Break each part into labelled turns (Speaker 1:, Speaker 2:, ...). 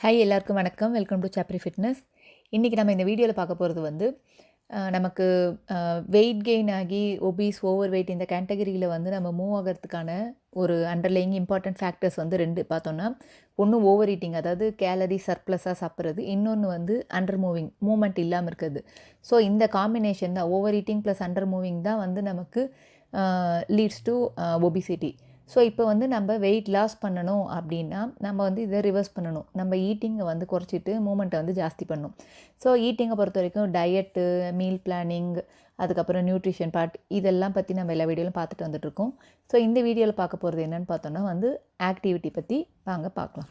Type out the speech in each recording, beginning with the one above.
Speaker 1: Hi எல்லாருக்கும் வணக்கம். Welcome to Chapreefitness. இன்றைக்கி நம்ம இந்த வீடியோவில் பார்க்க போகிறது வந்து நமக்கு வெயிட் கெயின் ஆகி ஒபீஸ் ஓவர் வெயிட் இந்த கேட்டகரியில் வந்து நம்ம மூவ் ஆகிறதுக்கான ஒரு அண்டர்லைங் இம்பார்ட்டன்ட் ஃபேக்டர்ஸ் வந்து ரெண்டு பார்த்தோன்னா, ஒன்று ஓவர் ஈட்டிங், அதாவது கேலரி சர்ப்ளஸாக சாப்பிட்றது. இன்னொன்று வந்து அண்டர் மூவ்மெண்ட் இல்லாமல் இருக்கிறது. ஸோ இந்த காம்பினேஷன் தான், over eating plus under moving தான் வந்து நமக்கு லீட்ஸ் டு ஒபிசிட்டி. ஸோ இப்போ வந்து நம்ம வெயிட் லாஸ் பண்ணணும் அப்படின்னா நம்ம வந்து இதை ரிவர்ஸ் பண்ணணும். நம்ம ஈட்டிங்கை வந்து குறைச்சிட்டு மூமெண்ட்டை வந்து ஜாஸ்தி பண்ணணும். ஸோ ஈட்டிங்கை பொறுத்த வரைக்கும் டயட்டு, மீல் பிளானிங், அதுக்கப்புறம் நியூட்ரிஷன் பார்ட், இதெல்லாம் பற்றி நம்ம எல்லா வீடியோவிலும் பார்த்துட்டு வந்துட்டுருக்கோம். ஸோ இந்த வீடியோவில் பார்க்க போகிறது என்னென்னு பார்த்தோன்னா வந்து ஆக்டிவிட்டி பற்றி வாங்க பார்க்கலாம்.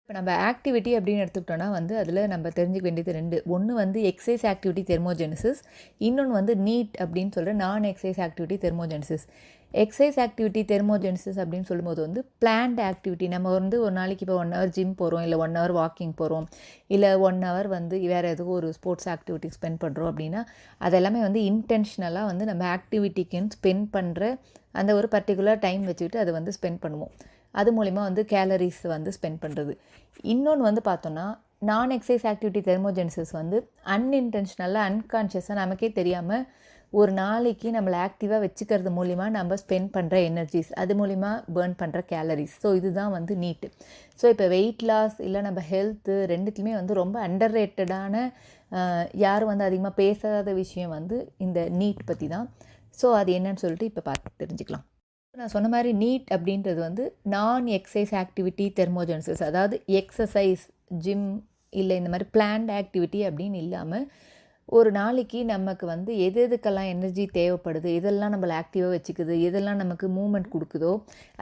Speaker 1: இப்போ நம்ம ஆக்டிவிட்டி அப்படின்னு எடுத்துக்கிட்டோன்னா வந்து அதில் நம்ம தெரிஞ்சுக்க வேண்டியது ரெண்டு. ஒன்று வந்து எக்ஸசைஸ் ஆக்டிவிட்டி தெர்மோஜெனிசிஸ், இன்னொன்று வந்து நீட் அப்படின்னு சொல்கிற நான் exercise activity thermogenesis. Exercise activity thermogenesis அப்படின்னு சொல்லும்போது வந்து பிளான்ட் ஆக்டிவிட்டி. நம்ம வந்து ஒரு நாளைக்கு இப்போ 1 ஹவர் ஜிம் போகிறோம், இல்லை 1 ஹவர் வாக்கிங் போகிறோம், இல்லை 1 ஹவர் வந்து வேறு எதுவும் ஒரு ஸ்போர்ட்ஸ் ஆக்டிவிட்டி ஸ்பெண்ட் பண்ணுறோம் அப்படின்னா அதெல்லாமே வந்து இன்டென்ஷனலாக வந்து நம்ம ஆக்டிவிட்டிக்குன்னு ஸ்பெண்ட் பண்ணுற அந்த ஒரு பர்டிகுலர் டைம் வச்சுக்கிட்டு அதை வந்து ஸ்பெண்ட் பண்ணுவோம். அது மூலிமா வந்து கேலரிஸ் வந்து ஸ்பெண்ட் பண்ணுறது. இன்னொன்று வந்து பார்த்தோன்னா நான் எக்ஸசைஸ் ஆக்டிவிட்டி தெர்மோஜெனிசிஸ் வந்து அன்இன்டென்ஷனலாக அன்கான்ஷியஸாக நமக்கே தெரியாமல் ஒரு நாளைக்கு நம்மளை ஆக்டிவாக வச்சுக்கிறது மூலிமா நம்ம ஸ்பெண்ட் பண்ணுற எனர்ஜிஸ், அது மூலிமா பேர்ன் பண்ணுற கேலரிஸ். ஸோ இதுதான் வந்து நீட்டு. ஸோ இப்போ வெயிட் லாஸ் இல்லை நம்ம ஹெல்த்து ரெண்டுத்துலேயுமே வந்து ரொம்ப அண்டர் ரேட்டடான, யாரும் வந்து அதிகமாக பேசாத விஷயம் வந்து இந்த நீட் பற்றி தான். ஸோ அது என்னன்னு சொல்லிட்டு இப்போ பார்த்து தெரிஞ்சுக்கலாம். நான் சொன்ன மாதிரி நீட் அப்படின்றது வந்து நான் எக்ஸசைஸ் ஆக்டிவிட்டி தெர்மோஜெனிசிஸ், அதாவது எக்ஸசைஸ், ஜிம் இல்லை இந்த மாதிரி பிளான்ட் ஆக்டிவிட்டி அப்படின்னு இல்லாமல் ஒரு நாளைக்கு நமக்கு வந்து எதுக்கெல்லாம் எனர்ஜி தேவைப்படுது, எதெல்லாம் நம்மளை ஆக்டிவாக வச்சுக்குது, எதெல்லாம் நமக்கு மூமெண்ட் கொடுக்குதோ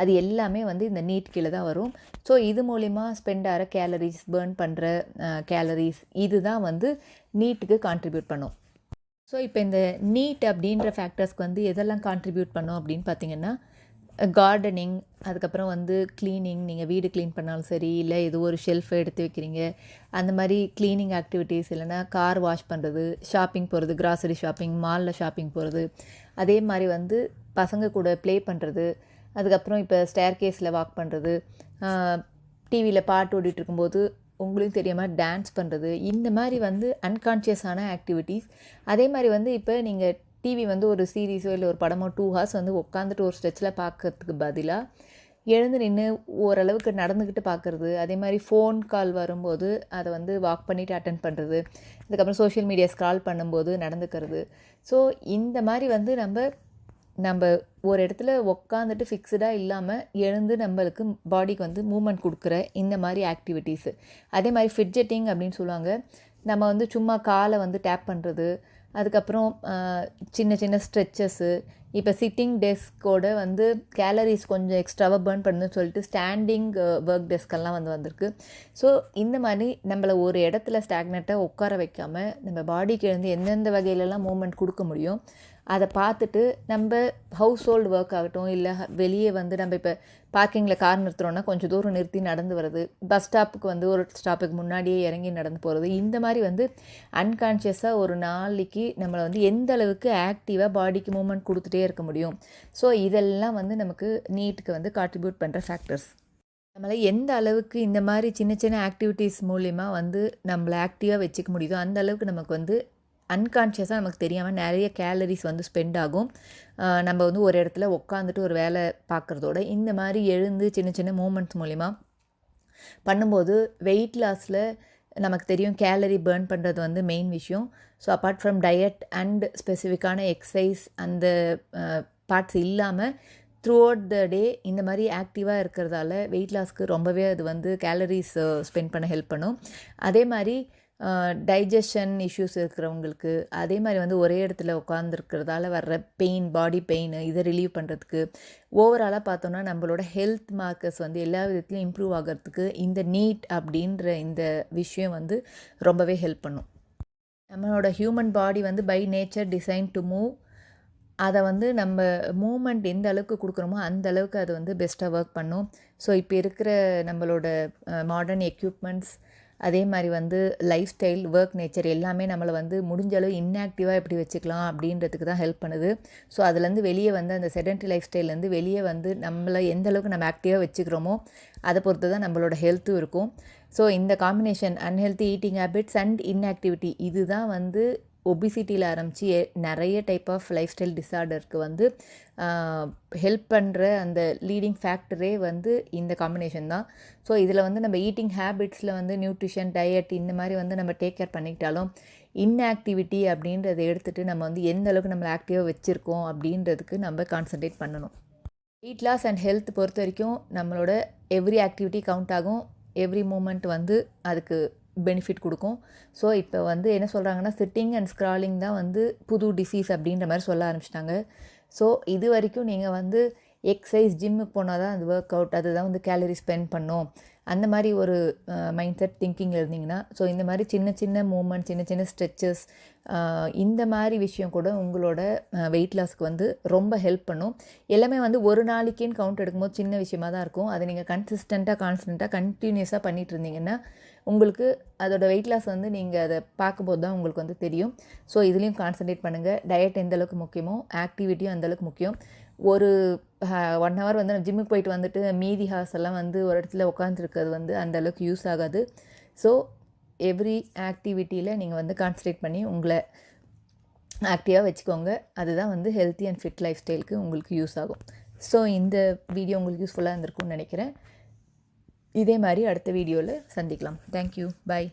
Speaker 1: அது எல்லாமே வந்து இந்த நீட் கீழே தான் வரும். ஸோ இது மூலிமா ஸ்பெண்ட் ஆகிற கேலரிஸ், பேர்ன் பண்ணுற கேலரிஸ், இது தான் வந்து நீட்டுக்கு கான்ட்ரிபியூட் பண்ணும். ஸோ இப்போ இந்த நீட் அப்படின்ற ஃபேக்டர்ஸ்க்கு வந்து எதெல்லாம் கான்ட்ரிபியூட் பண்ணோம் அப்படின்னு பார்த்தீங்கன்னா, கார்டனிங், அதுக்கப்புறம் வந்து க்ளீனிங், நீங்கள் வீடு க்ளீன் பண்ணாலும் சரி, இல்லை ஏதோ ஒரு ஷெல்ஃபை எடுத்து வைக்கிறீங்க, அந்த மாதிரி க்ளீனிங் ஆக்டிவிட்டீஸ், இல்லைனா கார் வாஷ் பண்ணுறது, ஷாப்பிங் போகிறது, கிராசரி ஷாப்பிங், மாலில் ஷாப்பிங் போகிறது, அதே மாதிரி வந்து பசங்க கூட ப்ளே பண்ணுறது, அதுக்கப்புறம் இப்போ ஸ்டேர் கேஸில் வாக் பண்ணுறது, டிவியில் பாட்டு ஓடிட்டு இருக்கும்போது உங்களுக்கு தெரியாமல் டான்ஸ் பண்ணுறது, இந்த மாதிரி வந்து அன்கான்ஷியஸான ஆக்டிவிட்டீஸ். அதே மாதிரி வந்து இப்போ நீங்கள் டிவி வந்து ஒரு சீரீஸோ இல்லை ஒரு படமோ 2 ஹார்ஸ் வந்து உட்காந்துட்டு ஒரு ஸ்ட்ரெச்சில் பார்க்கறதுக்கு பதிலாக எழுந்து நின்று ஓரளவுக்கு நடந்துக்கிட்டு பார்க்குறது, அதே மாதிரி ஃபோன் கால் வரும்போது அதை வந்து வாக் பண்ணிவிட்டு அட்டென்ட் பண்ணுறது, அதுக்கப்புறம் சோஷியல் மீடியா ஸ்க்ரால் பண்ணும்போது நடந்துக்கிறது. ஸோ இந்த மாதிரி வந்து நம்ம ஒரு இடத்துல உக்காந்துட்டு ஃபிக்ஸ்டாக இல்லாமல் எழுந்து நம்மளுக்கு பாடிக்கு வந்து மூமெண்ட் கொடுக்குற இந்த மாதிரி ஆக்டிவிட்டீஸு. அதே மாதிரி ஃபிட்ஜெட்டிங் அப்படின்னு சொல்லுவாங்க. நம்ம வந்து சும்மா காலை வந்து டேப் பண்ணுறது, அதுக்கப்புறம் சின்ன சின்ன ஸ்ட்ரெச்சஸ்ஸு. இப்போ சிட்டிங் டெஸ்க்கோட வந்து கேலரிஸ் கொஞ்சம் எக்ஸ்ட்ராவாக பேர்ன் பண்ணுதுன்னு சொல்லிட்டு ஸ்டாண்டிங் ஒர்க் டெஸ்க்கெல்லாம் வந்திருக்கு. ஸோ இந்த மாதிரி நம்மளை ஒரு இடத்துல ஸ்டாக்னட்டாக உட்கார வைக்காமல் நம்ம பாடிக்கு எழுந்து எந்தெந்த வகையிலலாம் மூமெண்ட் கொடுக்க முடியும் அதை பார்த்துட்டு நம்ம ஹவுஸ் ஹோல்டு ஒர்க் ஆகட்டும், இல்லை வெளியே வந்து நம்ம இப்போ பார்க்கிங்கில் கார் நிறுத்துகிறோன்னா கொஞ்சம் தூரம் நிறுத்தி நடந்து வர்றது, பஸ் ஸ்டாப்புக்கு வந்து ஒரு ஸ்டாப்புக்கு முன்னாடியே இறங்கி நடந்து போகிறது, இந்த மாதிரி வந்து அன்கான்ஷியஸாக ஒரு நாளைக்கு நம்மளை வந்து எந்த அளவுக்கு ஆக்டிவாக பாடிக்கு மூமெண்ட் கொடுத்துட்டே இருக்க முடியும். ஸோ இதெல்லாம் வந்து நமக்கு நீட்டுக்கு வந்து கான்ட்ரிபியூட் பண்ணுற ஃபேக்டர்ஸ். நம்மளை எந்த அளவுக்கு இந்த மாதிரி சின்ன சின்ன ஆக்டிவிட்டீஸ் மூலிமா வந்து நம்மளை ஆக்டிவாக வச்சுக்க முடியுதோ அந்த அளவுக்கு நமக்கு வந்து அன்கான்ஷியஸாக நமக்கு தெரியாமல் நிறைய கேலரிஸ் வந்து ஸ்பெண்ட் ஆகும். நம்ம வந்து ஒரு இடத்துல உட்காந்துட்டு ஒரு வேலை பார்க்குறதோட இந்த மாதிரி எழுந்து சின்ன சின்ன மூமெண்ட்ஸ் மூலிமா பண்ணும்போது வெயிட் லாஸில் நமக்கு தெரியும் கேலரி பேர்ன் பண்ணுறது வந்து மெயின் விஷயம். So apart from diet and ஸ்பெசிஃபிக்கான எக்ஸசைஸ் அந்த பார்ட்ஸ் இல்லாமல் த்ரூ அவுட் த டே இந்த மாதிரி ஆக்டிவாக இருக்கிறதால வெயிட் லாஸ்க்கு ரொம்பவே அது வந்து கேலரிஸ் ஸ்பெண்ட் பண்ண ஹெல்ப் பண்ணும். அதே மாதிரி டைஜஷன் இஷ்யூஸ் இருக்கிறவங்களுக்கு, அதே மாதிரி வந்து ஒரே இடத்துல உட்காந்துருக்கிறதால வர்ற பெயின், பாடி பெயின், இதை ரிலீவ் பண்ணுறதுக்கு, ஓவராலாக பார்த்தோன்னா நம்மளோட ஹெல்த் மார்க்கர்ஸ் வந்து எல்லா விதத்துலையும் இம்ப்ரூவ் ஆகிறதுக்கு இந்த நீட் அப்படின்ற இந்த விஷயம் வந்து ரொம்பவே ஹெல்ப் பண்ணும். நம்மளோட ஹியூமன் பாடி வந்து by nature design to move. அதை வந்து நம்ம மூமெண்ட் எந்த அளவுக்கு கொடுக்குறோமோ அந்த அளவுக்கு அது வந்து பெஸ்ட்டாக ஒர்க் பண்ணும். ஸோ இப்போ இருக்கிற நம்மளோட மாடர்ன் எக்யூப்மெண்ட்ஸ், அதே மாதிரி வந்து லைஃப் ஸ்டைல், ஒர்க் நேச்சர் எல்லாமே நம்மளை வந்து முடிஞ்ச அளவு இன்ஆக்டிவாக எப்படி வச்சுக்கலாம் அப்படின்றதுக்கு தான் ஹெல்ப் பண்ணுது. ஸோ அதுலேருந்து வெளியே வந்து அந்த செடென்ட்ரி லைஃப் ஸ்டைல்லேருந்து வெளியே வந்து நம்மளை எந்த அளவுக்கு நம்ம ஆக்டிவாக வச்சுக்கிறோமோ அதை பொறுத்து தான் நம்மளோட ஹெல்த்தும் இருக்கும். ஸோ இந்த combination unhealthy eating habits and inactivity இதுதான் வந்து ஒபிசிட்டியில் ஆரம்பித்து நிறைய டைப் ஆஃப் லைஃப் ஸ்டைல் டிஸார்டருக்கு வந்து ஹெல்ப் பண்ணுற அந்த லீடிங் ஃபேக்டரே வந்து இந்த காம்பினேஷன் தான். ஸோ இதில் வந்து நம்ம ஈட்டிங் ஹேபிட்ஸில் வந்து நியூட்ரிஷன், டயட் இந்த மாதிரி வந்து நம்ம டேக் கேர் பண்ணிக்கிட்டாலும் இன்ஆக்டிவிட்டி அப்படின்றத எடுத்துகிட்டு நம்ம வந்து எந்த அளவுக்கு நம்மளை ஆக்டிவாக வச்சுருக்கோம் அப்படின்றதுக்கு நம்ம கான்சன்ட்ரேட் பண்ணணும். வெயிட் லாஸ் அண்ட் ஹெல்த் பொறுத்த வரைக்கும் நம்மளோட எவ்ரி ஆக்டிவிட்டி கவுண்ட் ஆகும். எவ்ரி மூமெண்ட் வந்து அதுக்கு பெனிஃபிட் கொடுக்கும். ஸோ இப்போ வந்து என்ன சொல்கிறாங்கன்னா சிட்டிங் அண்ட் ஸ்க்ராலிங் தான் வந்து புது டிசீஸ் அப்படின்ற மாதிரி சொல்ல ஆரம்பிச்சிட்டாங்க. ஸோ இது வரைக்கும் நீங்கள் வந்து எக்ஸசைஸ், ஜிம்முக்கு போனால் தான் அது ஒர்க் அவுட், அதுதான் வந்து கேலரி ஸ்பெண்ட் பண்ணும், அந்த மாதிரி ஒரு மைண்ட் செட் திங்கிங்கில் இருந்தீங்கன்னா ஸோ இந்த மாதிரி சின்ன சின்ன மூமெண்ட், சின்ன சின்ன ஸ்ட்ரெச்சஸ், இந்த மாதிரி விஷயம் கூட உங்களோட வெயிட் லாஸ்க்கு வந்து ரொம்ப ஹெல்ப் பண்ணும். எல்லாமே வந்து ஒரு நாளைக்குன்னு கவுண்ட் எடுக்கும்போது சின்ன விஷயமாக தான் இருக்கும். அதை நீங்கள் கான்ஸ்டண்ட்டாக கண்டினியூஸாக பண்ணிகிட்டு இருந்தீங்கன்னா உங்களுக்கு அதோட வெயிட் லாஸ் வந்து நீங்கள் அதை பார்க்கும்போது தான் உங்களுக்கு வந்து தெரியும். ஸோ இதுலேயும் கான்சன்ட்ரேட் பண்ணுங்கள். டயட் எந்த அளவுக்கு முக்கியமோ ஆக்டிவிட்டியும் அந்தளவுக்கு முக்கியம். ஒரு 1 ஹவர் வந்து ஜிம்முக்கு போயிட்டு வந்துட்டு மீதி ஹார்ஸ் எல்லாம் வந்து ஒரு இடத்துல உட்காந்துருக்கிறது வந்து அந்தளவுக்கு யூஸ் ஆகாது. ஸோ எவ்ரி ஆக்டிவிட்டியில் நீங்கள் வந்து கான்சன்ட்ரேட் பண்ணி உங்களை ஆக்டிவாக வச்சுக்கோங்க. அதுதான் வந்து ஹெல்த்தி அண்ட் ஃபிட் லைஃப் ஸ்டைலுக்கு உங்களுக்கு யூஸ் ஆகும். ஸோ இந்த வீடியோ உங்களுக்கு யூஸ்ஃபுல்லாக இருந்திருக்கும்னு நினைக்கிறேன். இதே மாதிரி அடுத்த வீடியோவில் சந்திக்கலாம். தேங்க்யூ. பை.